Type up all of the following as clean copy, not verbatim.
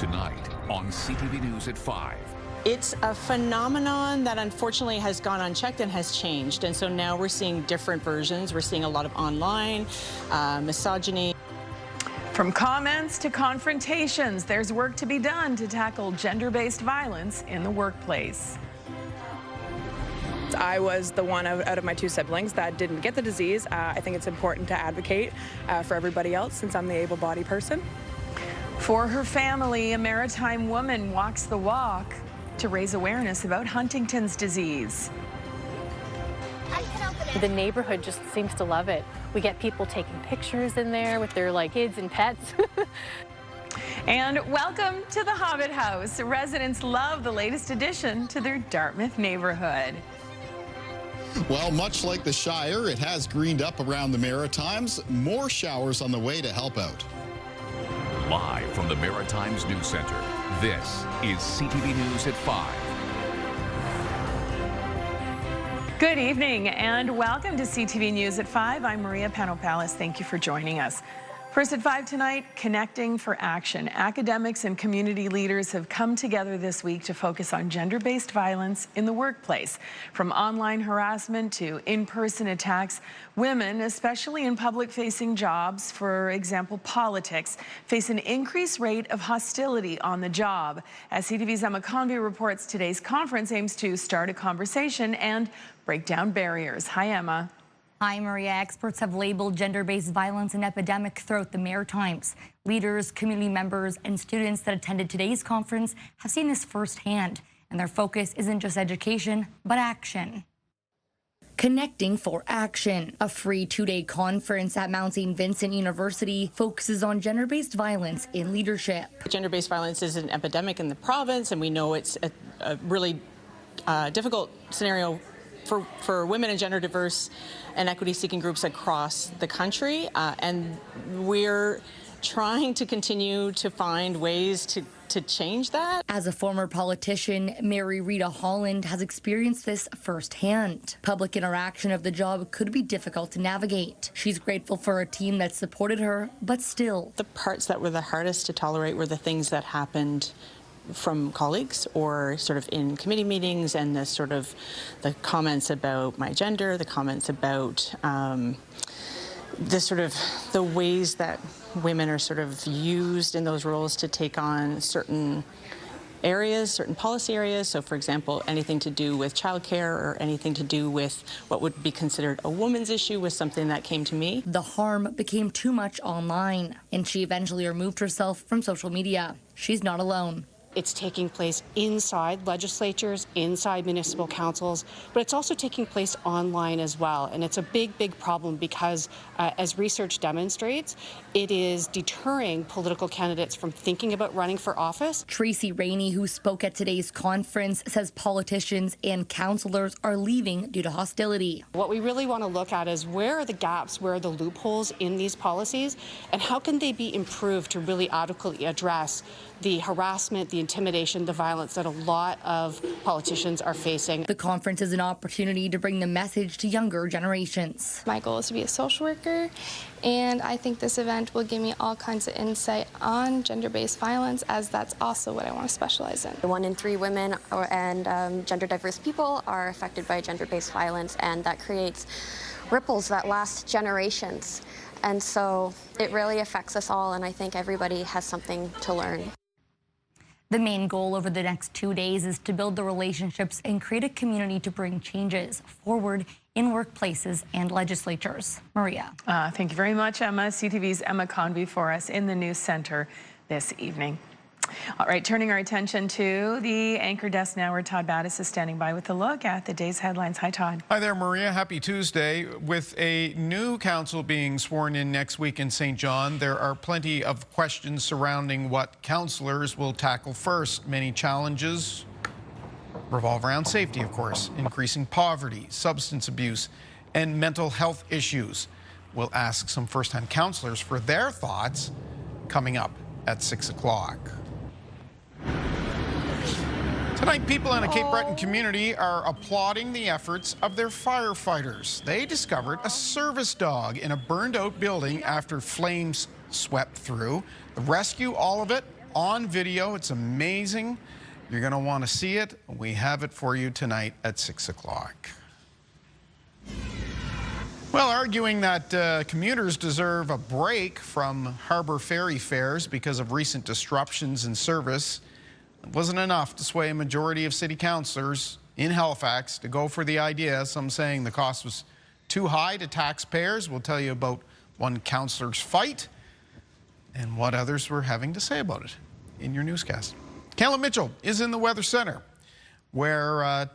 Tonight on CTV News at 5. It's a phenomenon that unfortunately has gone unchecked and has changed. And so now we're seeing different versions. We're seeing a lot of online misogyny. From comments to confrontations, there's work to be done to tackle gender-based violence in the workplace. I was the one out of my two siblings that didn't get the disease. I think it's important to advocate for everybody else since I'm the able-bodied person. For her family, a maritime woman walks the walk to raise awareness about Huntington's disease. The neighborhood just seems to love it. We get people taking pictures in there with their kids and pets. And welcome to the Hobbit House. Residents love the latest addition to their Dartmouth neighborhood. Well, much like the Shire, it has greened up around the Maritimes. More showers on the way to help out. Live from the Maritimes News Center, this is CTV News at 5. Good evening and welcome to CTV News at 5. I'm Maria Panopoulos. Thank you for joining us. First at 5 tonight, Connecting for Action. Academics and community leaders have come together this week to focus on gender-based violence in the workplace. From online harassment to in-person attacks, women, especially in public-facing jobs, for example, politics, face an increased rate of hostility on the job. As CTV's Emma Convey reports, today's conference aims to start a conversation and break down barriers. Hi, Emma. Hi, Maria. Experts have labeled gender-based violence an epidemic throughout the Maritimes. Leaders, community members, and students that attended today's conference have seen this firsthand, and their focus isn't just education, but action. Connecting for Action, a free two-day conference at Mount St. Vincent University, focuses on gender-based violence in leadership. Gender-based violence is an epidemic in the province, and we know it's a really difficult scenario for women and gender diverse and equity seeking groups across the country, and we're trying to continue to find ways to change that. As a former politician, Mary Rita Holland has experienced this firsthand. Public interaction of the job could be difficult to navigate. She's grateful for a team that supported her, but still. The parts that were the hardest to tolerate were the things that happened from colleagues or sort of in committee meetings, and the comments about my gender, the comments about the ways that women are sort of used in those roles to take on certain areas, certain policy areas. So, for example, anything to do with childcare or anything to do with what would be considered a woman's issue was something that came to me. The harm became too much online, and she eventually removed herself from social media. She's not alone. It's taking place inside legislatures, inside municipal councils, but it's also taking place online as well. And it's a big, big problem because, as research demonstrates, it is deterring political candidates from thinking about running for office. Tracy Rainey, who spoke at today's conference, says politicians and councillors are leaving due to hostility. What we really want to look at is where are the gaps, where are the loopholes in these policies, and how can they be improved to really adequately address the harassment, the intimidation, the violence that a lot of politicians are facing. The conference is an opportunity to bring the message to younger generations. My goal is to be a social worker, and I think this event will give me all kinds of insight on gender-based violence, as that's also what I want to specialize in. 1 in 3 women and gender diverse people are affected by gender-based violence, and that creates ripples that last generations. And so it really affects us all, and I think everybody has something to learn. The main goal over the next 2 days is to build the relationships and create a community to bring changes forward in workplaces and legislatures. Maria. Thank you very much, Emma. CTV's Emma Convey for us in the News Center this evening. All right, turning our attention to the anchor desk now, where Todd Battis is standing by with a look at the day's headlines. Hi, Todd. Hi there, Maria. Happy Tuesday. With a new council being sworn in next week in St. John, there are plenty of questions surrounding what councillors will tackle first. Many challenges revolve around safety, of course, increasing poverty, substance abuse, and mental health issues. We'll ask some first-time councillors for their thoughts coming up at 6 o'clock. Tonight, people in a Cape Breton community are applauding the efforts of their firefighters. They discovered a service dog in a burned-out building after flames swept through. The rescue, all of it, on video. It's amazing. You're going to want to see it. We have it for you tonight at 6 o'clock. Well, arguing that commuters deserve a break from Harbour Ferry fares because of recent disruptions in service wasn't enough to sway a majority of city councillors in Halifax to go for the idea, some saying the cost was too high to taxpayers. We'll tell you about one councillor's fight and what others were having to say about it in your newscast. Caleb Mitchell is in the Weather Centre, where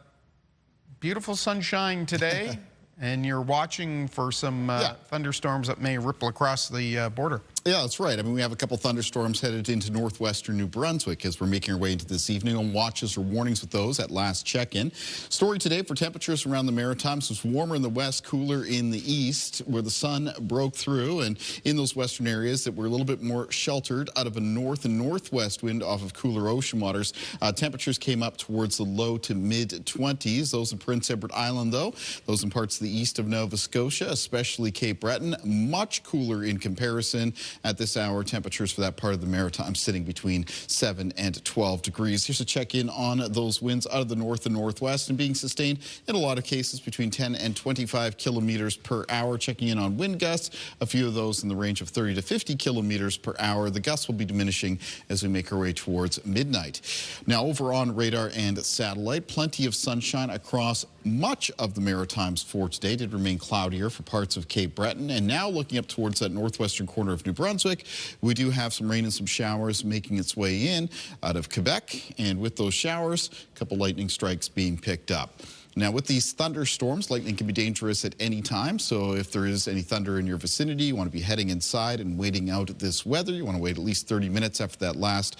beautiful sunshine today, and you're watching for some thunderstorms that may ripple across the border. Yeah, that's right. I mean, we have a couple thunderstorms headed into northwestern New Brunswick as we're making our way into this evening. On watches or warnings with those at last check-in. Story today for temperatures around the Maritimes was warmer in the west, cooler in the east, where the sun broke through. And in those western areas that were a little bit more sheltered out of a north and northwest wind off of cooler ocean waters, temperatures came up towards the low to mid-20s. Those in Prince Edward Island, though, those in parts of the east of Nova Scotia, especially Cape Breton, much cooler in comparison. At this hour, temperatures for that part of the Maritimes sitting between 7 and 12 degrees. Here's a check-in on those winds out of the north and northwest and being sustained in a lot of cases between 10 and 25 kilometers per hour. Checking in on wind gusts, a few of those in the range of 30 to 50 kilometers per hour. The gusts will be diminishing as we make our way towards midnight. Now, over on radar and satellite, plenty of sunshine across much of the Maritimes for today. Did remain cloudier for parts of Cape Breton, and now looking up towards that northwestern corner of New Brunswick, we do have some rain and some showers making its way in out of Quebec, and with those showers, a couple lightning strikes being picked up. Now, with these thunderstorms, lightning can be dangerous at any time, so if there is any thunder in your vicinity, you want to be heading inside and waiting out this weather. You want to wait at least 30 minutes after that last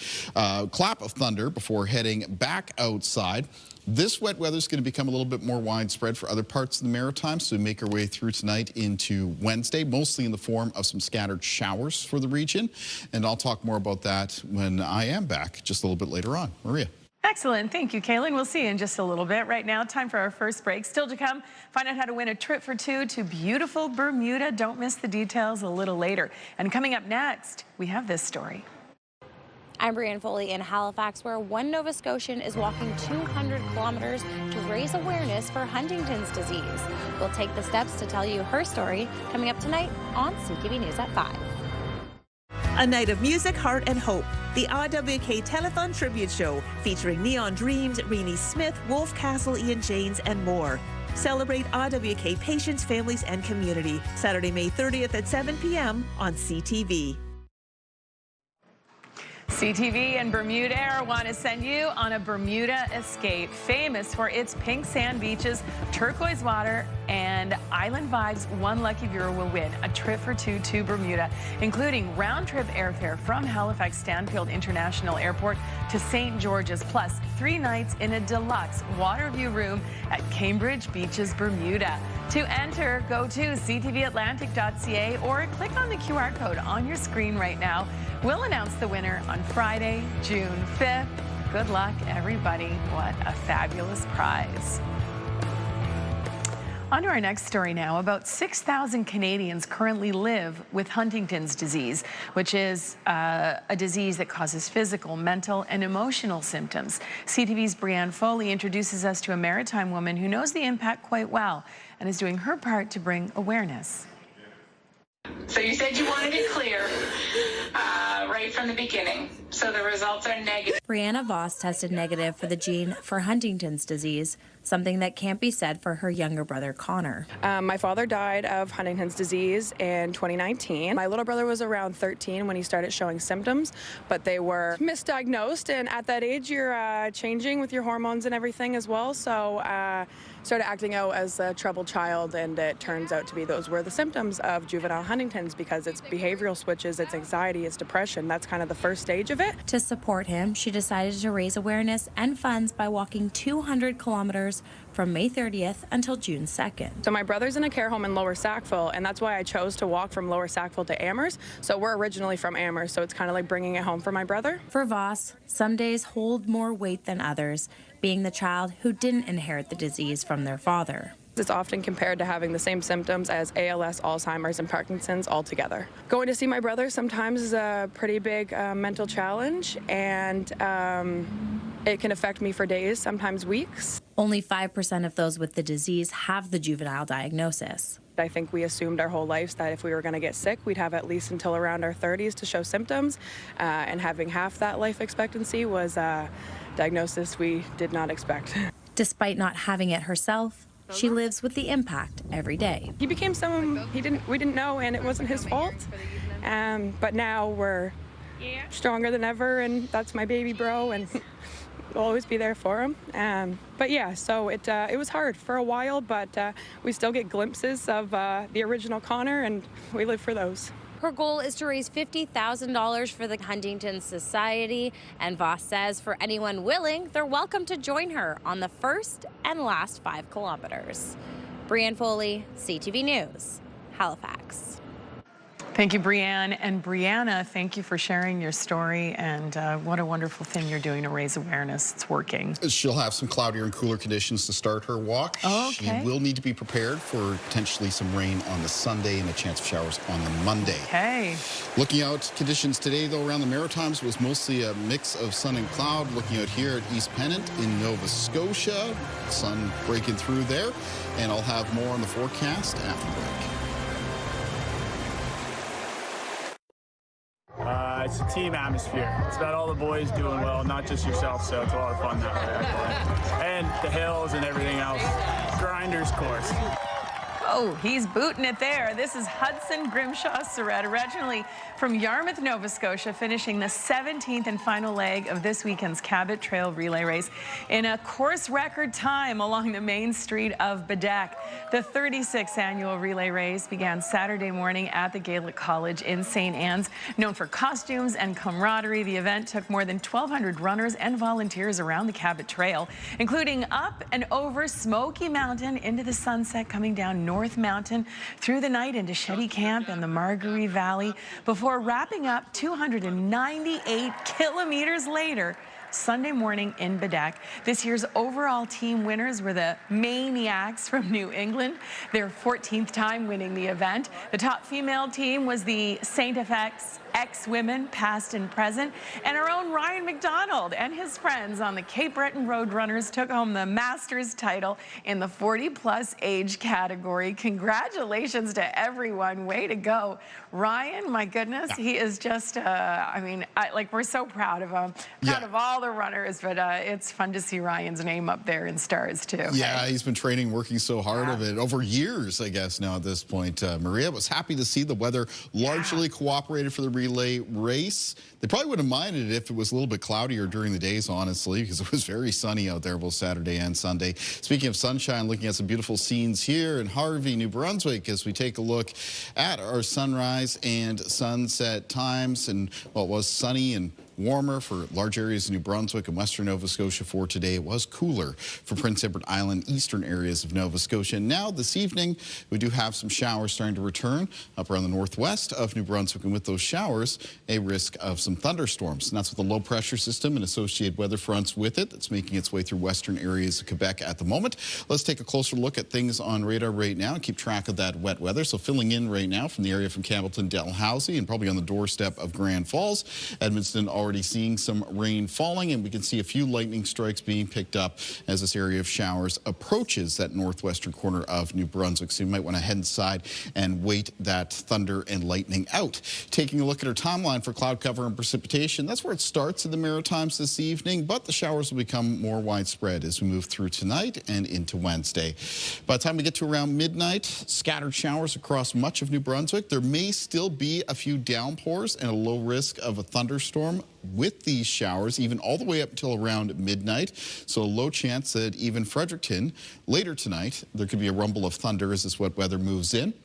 clap of thunder before heading back outside. This wet weather is going to become a little bit more widespread for other parts of the Maritimes, so we make our way through tonight into Wednesday, mostly in the form of some scattered showers for the region. And I'll talk more about that when I am back just a little bit later on. Maria. Excellent. Thank you, Kaylin. We'll see you in just a little bit. Right now, time for our first break. Still to come, find out how to win a trip for two to beautiful Bermuda. Don't miss the details a little later. And coming up next, we have this story. I'm Brianne Foley in Halifax, where one Nova Scotian is walking 200 kilometers to raise awareness for Huntington's disease. We'll take the steps to tell you her story coming up tonight on CTV News at 5. A night of music, heart and hope. The RWK Telethon Tribute Show featuring Neon Dreams, Renee Smith, Wolf Castle, Ian Janes and more. Celebrate RWK patients, families and community. Saturday, May 30th at 7 p.m. on CTV. CTV and Bermuda Air want to send you on a Bermuda escape, famous for its pink sand beaches, turquoise water, and island vibes. One lucky viewer will win a trip for two to Bermuda, including round-trip airfare from Halifax Stanfield International Airport to St. George's, plus 3 nights in a deluxe water view room at Cambridge Beaches, Bermuda. To enter, go to ctvatlantic.ca or click on the QR code on your screen right now. We'll announce the winner on Friday, June 5th. Good luck, everybody. What a fabulous prize. On to our next story now. About 6,000 Canadians currently live with Huntington's disease, which is a disease that causes physical, mental, and emotional symptoms. CTV's Brianne Foley introduces us to a maritime woman who knows the impact quite well and is doing her part to bring awareness. So you said you wanted it clear right from the beginning. So the results are negative. Brianna Voss tested negative for the gene for Huntington's disease, something that can't be said for her younger brother, Connor. My father died of Huntington's disease in 2019. My little brother was around 13 when he started showing symptoms, but they were misdiagnosed. And at that age, you're changing with your hormones and everything as well. So started acting out as a troubled child, and it turns out to be those were the symptoms of juvenile Huntington's, because it's behavioral switches, it's anxiety, it's depression. That's kind of the first stage of it. To support him, she decided to raise awareness and funds by walking 200 kilometers from May 30th until June 2nd. So my brother's in a care home in Lower Sackville, and that's why I chose to walk from Lower Sackville to Amherst. So we're originally from Amherst, so it's kind of like bringing it home for my brother. For Voss, some days hold more weight than others, being the child who didn't inherit the disease from their father. It's often compared to having the same symptoms as ALS, Alzheimer's, and Parkinson's all together. Going to see my brother sometimes is a pretty big mental challenge, and it can affect me for days, sometimes weeks. Only 5% of those with the disease have the juvenile diagnosis. I think we assumed our whole lives that if we were going to get sick, we'd have at least until around our 30s to show symptoms, and having half that life expectancy was a diagnosis we did not expect. Despite not having it herself, she lives with the impact every day. He became someone we didn't know, and it wasn't his fault. But now we're stronger than ever, and that's my baby bro, and we'll always be there for him. But yeah, so it was hard for a while, but we still get glimpses of the original Connor, and we live for those. Her goal is to raise $50,000 for the Huntington Society, and Voss says for anyone willing, they're welcome to join her on the first and last 5 kilometers. Brianne Foley, CTV News, Halifax. Thank you, Brianne. And Brianna, thank you for sharing your story, and what a wonderful thing you're doing to raise awareness. It's working. She'll have some cloudier and cooler conditions to start her walk. Oh, okay. She will need to be prepared for potentially some rain on the Sunday and a chance of showers on the Monday. Okay. Looking out conditions today, though, around the Maritimes was mostly a mix of sun and cloud. Looking out here at East Pennant in Nova Scotia, sun breaking through there, and I'll have more on the forecast after the break. It's a team atmosphere. It's about all the boys doing well, not just yourself, so it's a lot of fun that way. And the hills and everything else. Grinders course. Oh, he's booting it there. This is Hudson Grimshaw Surratt, originally from Yarmouth, Nova Scotia, finishing the 17th and final leg of this weekend's Cabot Trail Relay Race in a course record time along the main street of Bedeck. The 36th annual relay race began Saturday morning at the Gaelic College in St. Anne's. Known for costumes and camaraderie, the event took more than 1,200 runners and volunteers around the Cabot Trail, including up and over Smoky Mountain into the sunset, coming down North Mountain through the night into Shetty Camp and the Margaree Valley before wrapping up 298 kilometers later Sunday morning in Bedeck. This year's overall team winners were the Maniacs from New England, their 14th time winning the event. The top female team was the St. FX X-Women, past and present, and our own Ryan McDonald and his friends on the Cape Breton Roadrunners took home the Masters title in the 40-plus age category. Congratulations to everyone. Way to go. Ryan, my goodness, he is just, I mean, we're so proud of him. Proud of all the runners, but it's fun to see Ryan's name up there in stars, too. Yeah, he's been training, working so hard of it over years, I guess, now at this point. Maria was happy to see the weather largely cooperated for the relay race. They probably wouldn't have minded it if it was a little bit cloudier during the days, honestly, because it was very sunny out there both Saturday and Sunday. Speaking of sunshine, looking at some beautiful scenes here in Harvey, New Brunswick, as we take a look at our sunrise and sunset times. And, well, it was sunny and warmer for large areas of New Brunswick and western Nova Scotia for today. It was cooler for Prince Edward Island, eastern areas of Nova Scotia. And now this evening, we do have some showers starting to return up around the northwest of New Brunswick. And with those showers, a risk of some thunderstorms. And that's with the low pressure system and associated weather fronts with it. That's making its way through western areas of Quebec at the moment. Let's take a closer look at things on radar right now and keep track of that wet weather. So filling in right now from the area from Campbellton, Dalhousie, and probably on the doorstep of Grand Falls. Edmundston already seeing some rain falling, and we can see a few lightning strikes being picked up as this area of showers approaches that northwestern corner of New Brunswick. So you might want to head inside and wait that thunder and lightning out. Taking a look at our timeline for cloud cover and precipitation, that's where it starts in the Maritimes this evening, but the showers will become more widespread as we move through tonight and into Wednesday. By the time we get to around midnight, scattered showers across much of New Brunswick. There may still be a few downpours and a low risk of a thunderstorm with these showers, even all the way up until around midnight. So a low chance that even Fredericton later tonight, there could be a rumble of thunder as this wet weather moves in.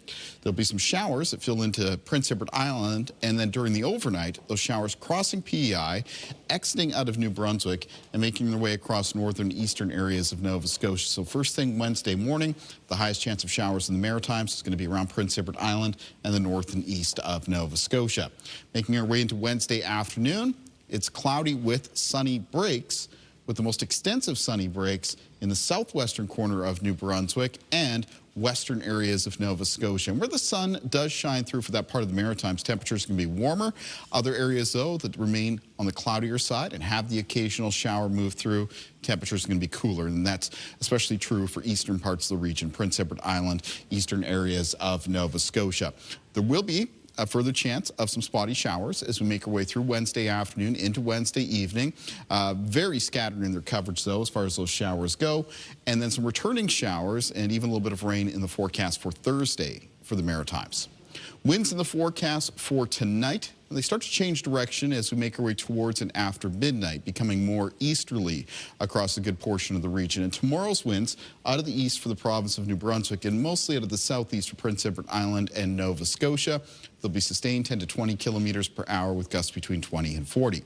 There'll be some showers that fill into Prince Edward Island, and then during the overnight, those showers crossing PEI, exiting out of New Brunswick, and making their way across northern eastern areas of Nova Scotia. So first thing Wednesday morning, the highest chance of showers in the Maritimes is going to be around Prince Edward Island and the north and east of Nova Scotia. Making our way into Wednesday afternoon, it's cloudy with sunny breaks with the most extensive sunny breaks in the southwestern corner of New Brunswick and western areas of Nova Scotia. And where the sun does shine through for that part of the Maritimes, temperatures can be warmer. Other areas, though, that remain on the cloudier side and have the occasional shower move through, temperatures are going to be cooler. And that's especially true for eastern parts of the region, Prince Edward Island, eastern areas of Nova Scotia. There will be a further chance of some spotty showers as we make our way through Wednesday afternoon into Wednesday evening. Very scattered in their coverage, though, as far as those showers go. And then some returning showers and even a little bit of rain in the forecast for Thursday for the Maritimes. Winds in the forecast for tonight. They start to change direction as we make our way towards and after midnight, becoming more easterly across a good portion of the region. And tomorrow's winds out of the east for the province of New Brunswick and mostly out of the southeast for Prince Edward Island and Nova Scotia. They'll be sustained 10 to 20 kilometers per hour with gusts between 20 and 40.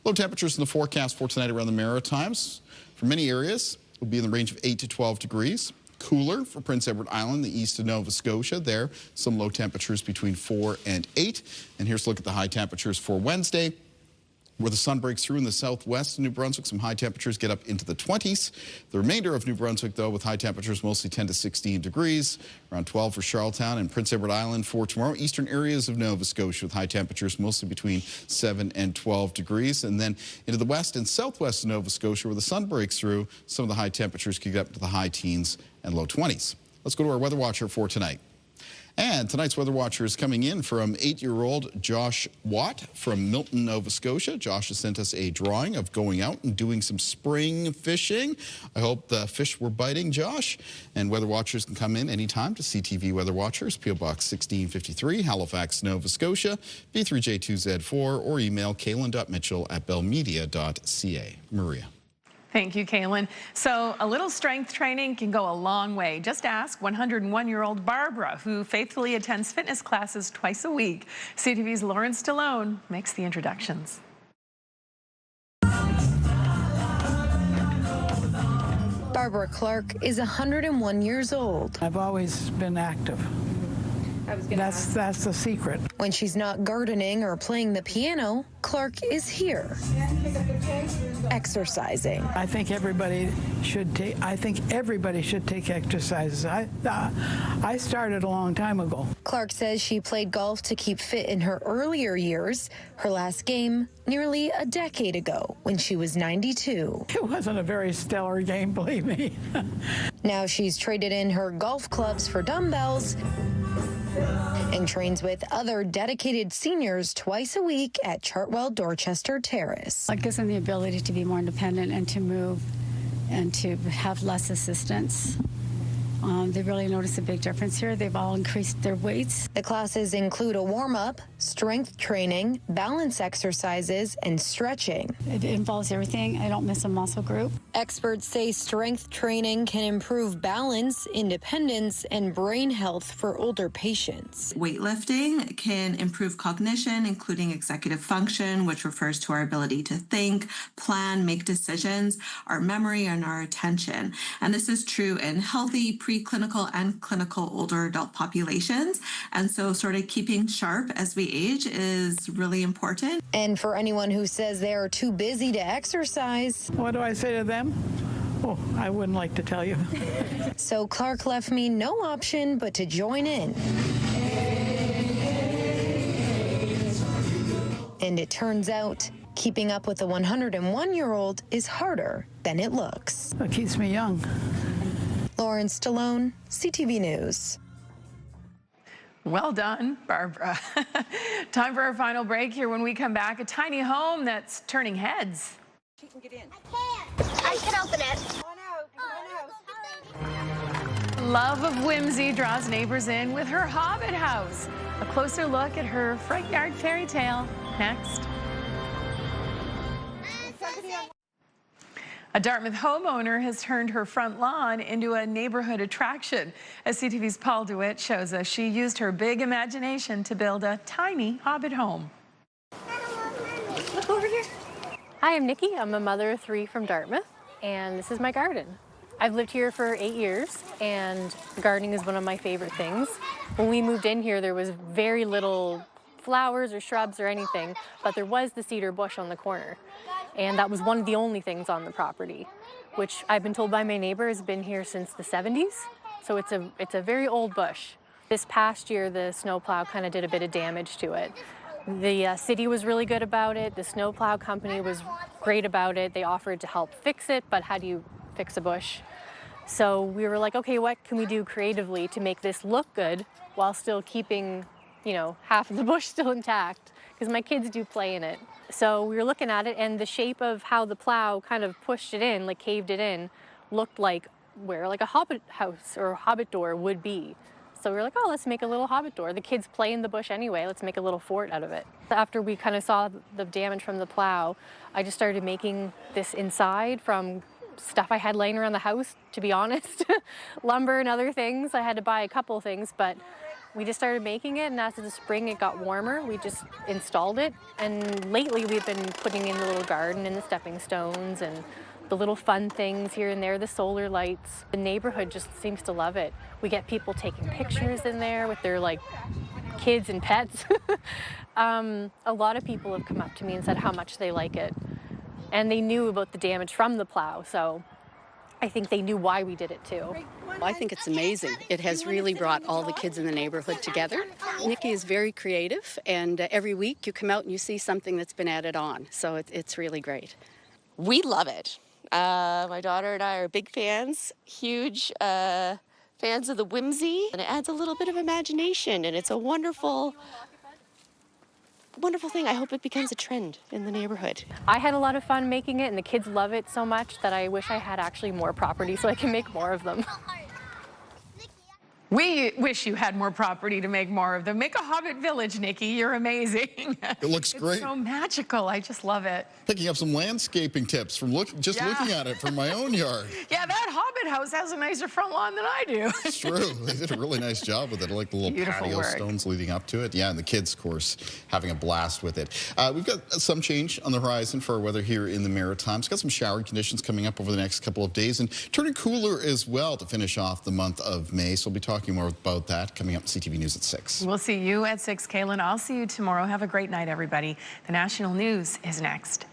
Low temperatures in the forecast for tonight around the Maritimes. For many areas, will be in the range of 8 to 12 degrees. Cooler for Prince Edward Island, the east of Nova Scotia. There, some low temperatures between 4 and 8. And here's a look at the high temperatures for Wednesday, where the sun breaks through in the southwest of New Brunswick. Some high temperatures get up into the 20s. The remainder of New Brunswick, though, with high temperatures mostly 10 to 16 degrees, around 12 for Charlottetown and Prince Edward Island for tomorrow. Eastern areas of Nova Scotia with high temperatures mostly between 7 and 12 degrees. And then into the west and southwest of Nova Scotia, where the sun breaks through, some of the high temperatures could get up to the high teens and low 20s. Let's go to our weather watcher for tonight. And tonight's weather watcher is coming in from 8-year-old Josh Watt from Milton, Nova Scotia. Josh has sent us a drawing of going out and doing some spring fishing. I hope the fish were biting, Josh. And weather watchers can come in anytime to CTV Weather Watchers, P.O. Box 1653, Halifax, Nova Scotia, B3J2Z4, or email kaylin.mitchell@bellmedia.ca. Maria. Thank you, Kaylin. So a little strength training can go a long way. Just ask 101-year-old Barbara, who faithfully attends fitness classes twice a week. CTV's Lauren Stallone makes the introductions. Barbara Clark is 101 years old. I've always been active. That's the secret. When she's not gardening or playing the piano, Clark is here, exercising. I think everybody should take exercises. I started a long time ago. Clark says she played golf to keep fit in her earlier years. Her last game nearly a decade ago when she was 92. It wasn't a very stellar game, believe me. Now she's traded in her golf clubs for dumbbells and trains with other dedicated seniors twice a week at Chartwell Dorchester Terrace. It gives them the ability to be more independent and to move and to have less assistance. They really notice a big difference here. They've all increased their weights. The classes include a warm-up, strength training, balance exercises, and stretching. It involves everything. I don't miss a muscle group. Experts say strength training can improve balance, independence, and brain health for older patients. Weightlifting can improve cognition, including executive function, which refers to our ability to think, plan, make decisions, our memory, and our attention. And this is true in healthy, preclinical and clinical older adult populations. And so sort of keeping sharp as we age is really important. And for anyone who says they are too busy to exercise. What do I say to them? Oh, I wouldn't like to tell you. So Clark left me no option but to join in. And it turns out, keeping up with a 101-year-old is harder than it looks. It keeps me young. Lauren Stallone, CTV News. Well done, Barbara. Time for our final break here. When we come back, a tiny home that's turning heads. She can get in. I can open it. Love of whimsy draws neighbors in with her Hobbit house. A closer look at her front yard fairy tale next. A Dartmouth homeowner has turned her front lawn into a neighborhood attraction. As CTV's Paul DeWitt shows us, she used her big imagination to build a tiny Hobbit home. Look over here. Hi, I'm Nikki. I'm a mother of 3 from Dartmouth, and this is my garden. I've lived here for 8 years, and gardening is one of my favorite things. When we moved in here, there was very little flowers or shrubs or anything, but there was the cedar bush on the corner. And that was one of the only things on the property, which I've been told by my neighbor has been here since the 70s. So it's a very old bush. This past year, the snowplow kind of did a bit of damage to it. The city was really good about it. The snowplow company was great about it. They offered to help fix it, but how do you fix a bush? So we were like, okay, what can we do creatively to make this look good while still keeping, you know, half of the bush still intact? Because my kids do play in it. So we were looking at it, and the shape of how the plow kind of pushed it in, like caved it in, looked like where like a hobbit house or a hobbit door would be. So we were like, oh, let's make a little hobbit door. The kids play in the bush anyway. Let's make a little fort out of it. After we kind of saw the damage from the plow, I just started making this inside from stuff I had laying around the house, to be honest. Lumber and other things. I had to buy a couple things, but we just started making it, and after the spring it got warmer, we just installed it. And lately we've been putting in the little garden and the stepping stones and the little fun things here and there, the solar lights. The neighborhood just seems to love it. We get people taking pictures in there with their like kids and pets. A lot of people have come up to me and said how much they like it. And they knew about the damage from the plow, so I think they knew why we did it too. I think it's amazing. It has really brought all the kids in the neighborhood together. Nikki is very creative, and every week you come out and you see something that's been added on, so it's really great. We love it. My daughter and I are big fans, huge fans of the whimsy, and it adds a little bit of imagination, and it's a wonderful thing. I hope it becomes a trend in the neighborhood. I had a lot of fun making it, and the kids love it so much that I wish I had actually more property so I can make more of them. We wish you had more property to make more of them. Make a Hobbit village, Nikki. You're amazing. It looks great. It's so magical. I just love it. Picking up some landscaping tips from looking at it from my own yard. Yeah, that Hobbit house has a nicer front lawn than I do. It's true. They did a really nice job with it. I like the little Beautiful patio work. stones leading up to it. Yeah, and the kids, of course, having a blast with it. We've got some change on the horizon for our weather here in the Maritimes. Got some showery conditions coming up over the next couple of days and turning cooler as well to finish off the month of May. So we'll be talking more about that coming up CTV News at 6. We'll see you at 6, Kaylin. I'll see you tomorrow. Have a great night, everybody. The national news is next.